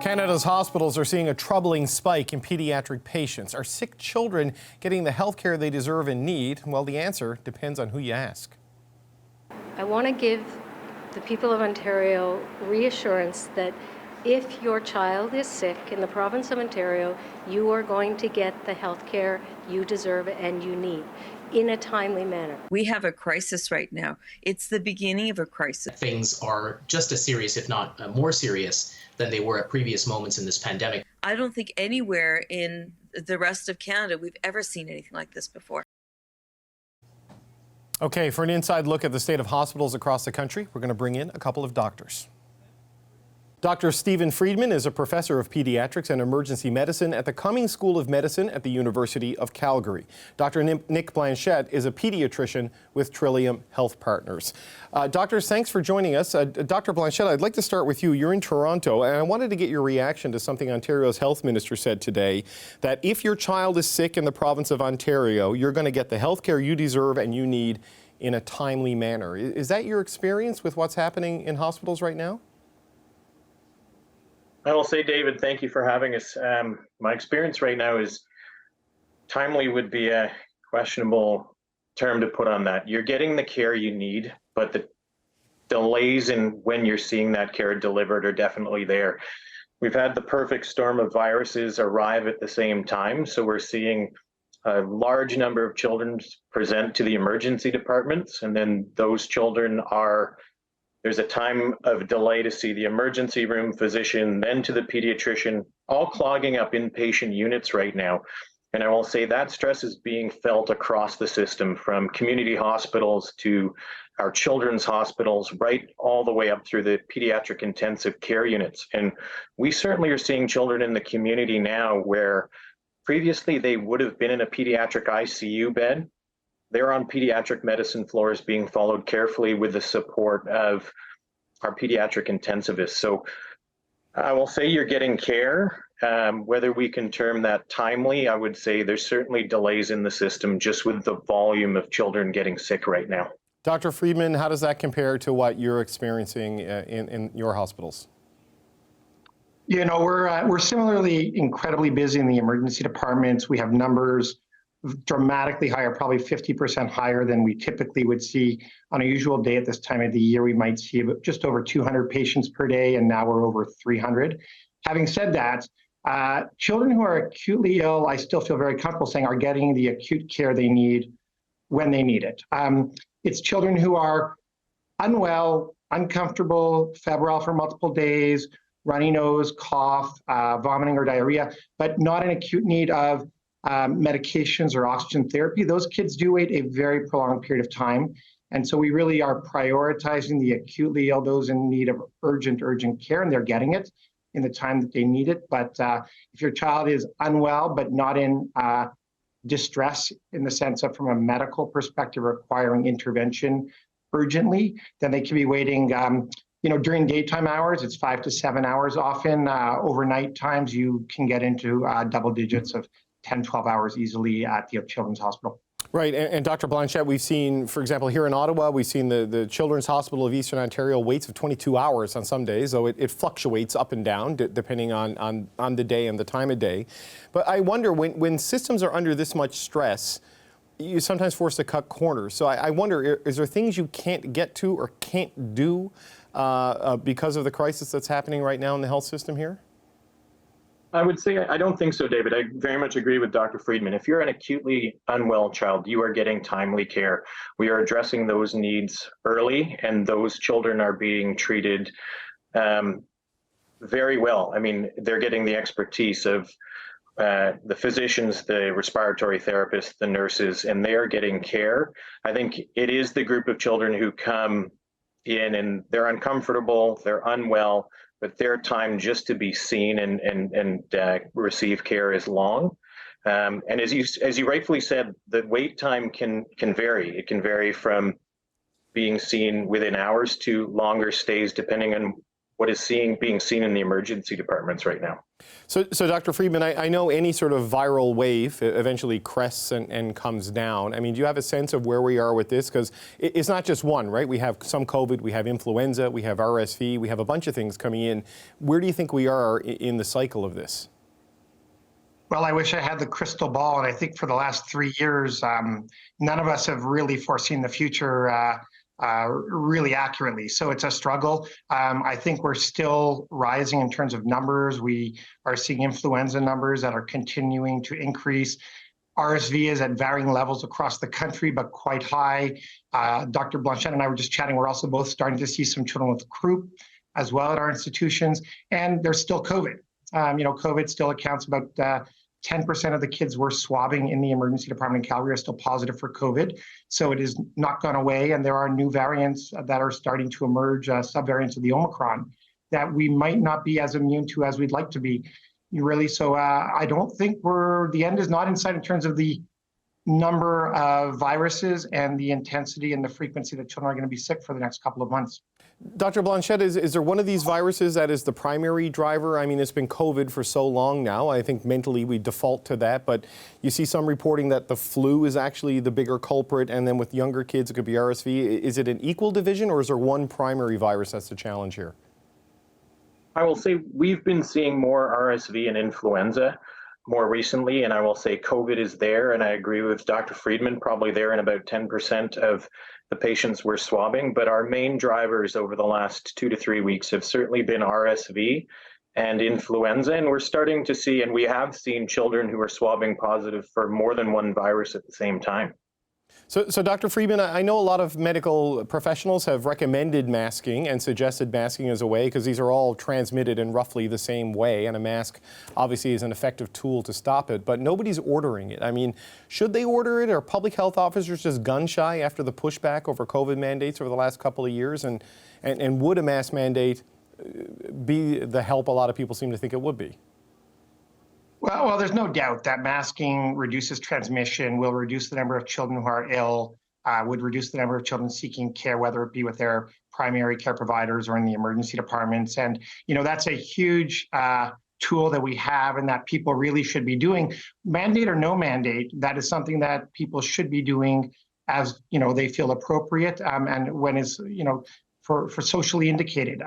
Canada's hospitals are seeing a troubling spike in pediatric patients. Are sick children getting the health care they deserve and need? Well, the answer depends on who you ask. I want to give the people of Ontario reassurance that if your child is sick in the province of Ontario, you are going to get the health care you deserve and you need in a timely manner. We have a crisis right now. It's the beginning of a crisis. Things are just as serious, if not more serious, than they were at previous moments in this pandemic. I don't think anywhere in the rest of Canada we've ever seen anything like this before. Okay, for an inside look at the state of hospitals across the country, we're going to bring in a couple of doctors. Dr. Stephen Freedman is a professor of pediatrics and emergency medicine at the Cummings School of Medicine at the University of Calgary. Dr. Nick Blanchette is a pediatrician with Trillium Health Partners. Doctors, thanks for joining us. Dr. Blanchette, I'd like to start with you. You're in Toronto, and I wanted to get your reaction to something Ontario's health minister said today, that if your child is sick in the province of Ontario, you're going to get the health care you deserve and you need in a timely manner. Is that your experience with what's happening in hospitals right now? I will say, David, thank you for having us. My experience right now is timely would be a questionable term to put on that. You're getting the care you need, but the delays in when you're seeing that care delivered are definitely there. We've had the perfect storm of viruses arrive at the same time, so we're seeing a large number of children present to the emergency departments, and then those children there's a time of delay to see the emergency room physician, then to the pediatrician, all clogging up inpatient units right now. And I will say that stress is being felt across the system, from community hospitals to our children's hospitals, right all the way up through the pediatric intensive care units. And we certainly are seeing children in the community now where previously they would have been in a pediatric ICU bed. They're on pediatric medicine floors being followed carefully with the support of our pediatric intensivists. So I will say you're getting care. Whether we can term that timely, I would say there's certainly delays in the system just with the volume of children getting sick right now. Dr. Freedman, how does that compare to what you're experiencing in your hospitals? You know, we're similarly incredibly busy in the emergency departments. We have numbers dramatically higher, probably 50% higher than we typically would see on a usual day at this time of the year. We might see just over 200 patients per day, and now we're over 300. Having said that, children who are acutely ill, I still feel very comfortable saying, are getting the acute care they need when they need it. It's children who are unwell, uncomfortable, febrile for multiple days, runny nose, cough, vomiting or diarrhea, but not in acute need of medications or oxygen therapy. Those kids do wait a very prolonged period of time. And so we really are prioritizing the acutely ill, those in need of urgent care, and they're getting it in the time that they need it. But if your child is unwell, but not in distress in the sense of from a medical perspective requiring intervention urgently, then they can be waiting, during daytime hours, it's 5 to 7 hours often. Overnight times, you can get into double digits of 10, 12 hours easily at the Children's Hospital. Right, and Dr. Blanchette, we've seen, for example, here in Ottawa, we've seen the Children's Hospital of Eastern Ontario waits of 22 hours on some days, though it fluctuates up and down depending on the day and the time of day. But I wonder, when systems are under this much stress, you're sometimes forced to cut corners. So I wonder, is there things you can't get to or can't do because of the crisis that's happening right now in the health system here? I would say I don't think so, David. I very much agree with Dr. Freedman. If you're an acutely unwell child, you are getting timely care. We are addressing those needs early, and those children are being treated very well. I mean, they're getting the expertise of the physicians, the respiratory therapists, the nurses, and they are getting care. I think it is the group of children who come in and they're uncomfortable, they're unwell, but their time just to be seen and receive care is long. And as you rightfully said, the wait time can vary. It can vary from being seen within hours to longer stays, depending on what is being seen in the emergency departments right now. So Dr. Freedman, I know any sort of viral wave eventually crests and comes down. I mean, do you have a sense of where we are with this? Because it's not just one, right? We have some COVID, we have influenza, we have RSV, we have a bunch of things coming in. Where do you think we are in the cycle of this? Well, I wish I had the crystal ball, and I think for the last 3 years, none of us have really foreseen the future really accurately. So it's a struggle. I think we're still rising in terms of numbers. We are seeing influenza numbers that are continuing to increase. RSV is at varying levels across the country, but quite high. Dr. Blanchette and I were just chatting. We're also both starting to see some children with croup as well at our institutions, and there's still COVID. COVID still accounts about 10% of the kids we're swabbing in the emergency department in Calgary are still positive for COVID. So it is not gone away. And there are new variants that are starting to emerge, subvariants of the Omicron, that we might not be as immune to as we'd like to be, really. So I don't think the end is not in sight in terms of the number of viruses and the intensity and the frequency that children are going to be sick for the next couple of months. Dr. Blanchette, is there one of these viruses that is the primary driver? I mean, it's been COVID for so long now. I think mentally we default to that, but you see some reporting that the flu is actually the bigger culprit, and then with younger kids it could be RSV. Is it an equal division, or is there one primary virus that's the challenge here? I will say we've been seeing more RSV and influenza more recently, and I will say COVID is there, and I agree with Dr. Freedman, probably there in about 10% of the patients we're swabbing, but our main drivers over the last 2 to 3 weeks have certainly been RSV and influenza, and we're starting to see, and we have seen children who are swabbing positive for more than one virus at the same time. So Dr. Freedman, I know a lot of medical professionals have recommended masking and suggested masking as a way, because these are all transmitted in roughly the same way, and a mask obviously is an effective tool to stop it, but nobody's ordering it. I mean, should they order it? Are public health officers just gun shy after the pushback over COVID mandates over the last couple of years? And would a mask mandate be the help a lot of people seem to think it would be? Well, there's no doubt that masking reduces transmission, will reduce the number of children who are ill, would reduce the number of children seeking care, whether it be with their primary care providers or in the emergency departments. And, that's a huge tool that we have and that people really should be doing. Mandate or no mandate, that is something that people should be doing as, they feel appropriate and when is, for socially indicated.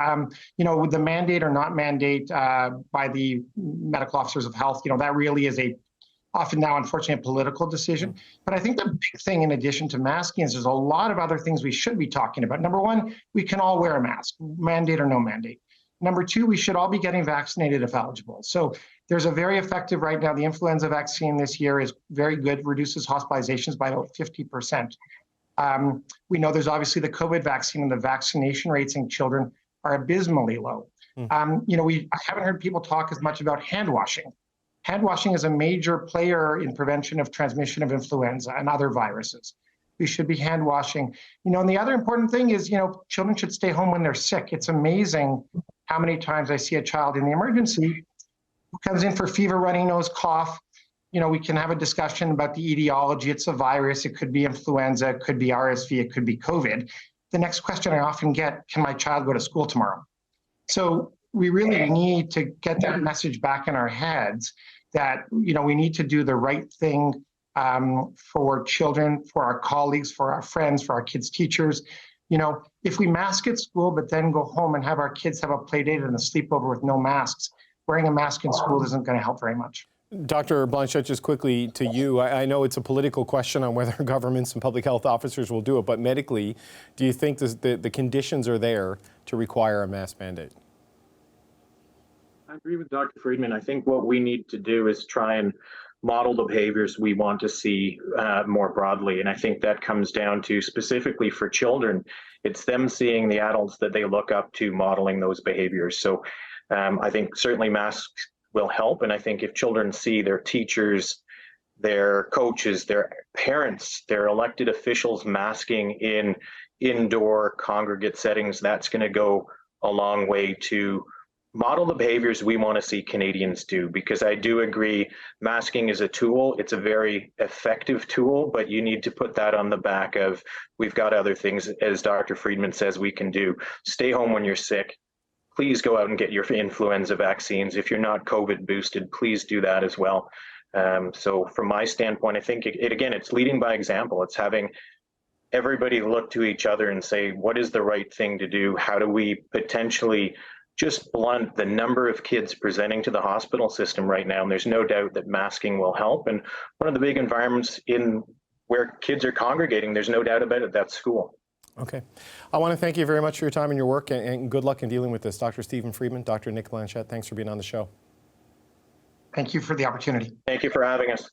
With the mandate or not mandate by the medical officers of health, that really is often now, unfortunately, a political decision. But I think the big thing, in addition to masking, is there's a lot of other things we should be talking about. Number one, we can all wear a mask, mandate or no mandate. Number two, we should all be getting vaccinated if eligible. So there's a very effective right now, the influenza vaccine this year is very good, reduces hospitalizations by about 50%. We know there's obviously the COVID vaccine, and the vaccination rates in children are abysmally low. I haven't heard people talk as much about hand washing. Hand washing is a major player in prevention of transmission of influenza and other viruses. We should be hand washing. And the other important thing is, children should stay home when they're sick. It's amazing how many times I see a child in the emergency who comes in for fever, runny nose, cough. We can have a discussion about the etiology. It's a virus. It could be influenza. It could be RSV. It could be COVID. The next question I often get, can my child go to school tomorrow? So we really need to get that message back in our heads that, we need to do the right thing for children, for our colleagues, for our friends, for our kids' teachers. If we mask at school, but then go home and have our kids have a play date and a sleepover with no masks, wearing a mask in school isn't going to help very much. Dr. Blanchette, just quickly to you, I know it's a political question on whether governments and public health officers will do it, but medically, do you think the conditions are there to require a mask mandate? I agree with Dr. Freedman. I think what we need to do is try and model the behaviors we want to see more broadly. And I think that comes down to, specifically for children, it's them seeing the adults that they look up to modeling those behaviors. So I think certainly masks will help. And I think if children see their teachers, their coaches, their parents, their elected officials masking in indoor congregate settings, that's going to go a long way to model the behaviors we want to see Canadians do. Because I do agree, masking is a tool. It's a very effective tool, but you need to put that on the back of, we've got other things, as Dr. Freedman says, we can do. Stay home when you're sick. please go out and get your influenza vaccines. If you're not COVID boosted, please do that as well. So from my standpoint, I think it's leading by example. It's having everybody look to each other and say, what is the right thing to do? How do we potentially just blunt the number of kids presenting to the hospital system right now? And there's no doubt that masking will help. And one of the big environments in where kids are congregating, there's no doubt about it, that's school. Okay. I want to thank you very much for your time and your work, and good luck in dealing with this. Dr. Stephen Freedman, Dr. Nick Blanchette, thanks for being on the show. Thank you for the opportunity. Thank you for having us.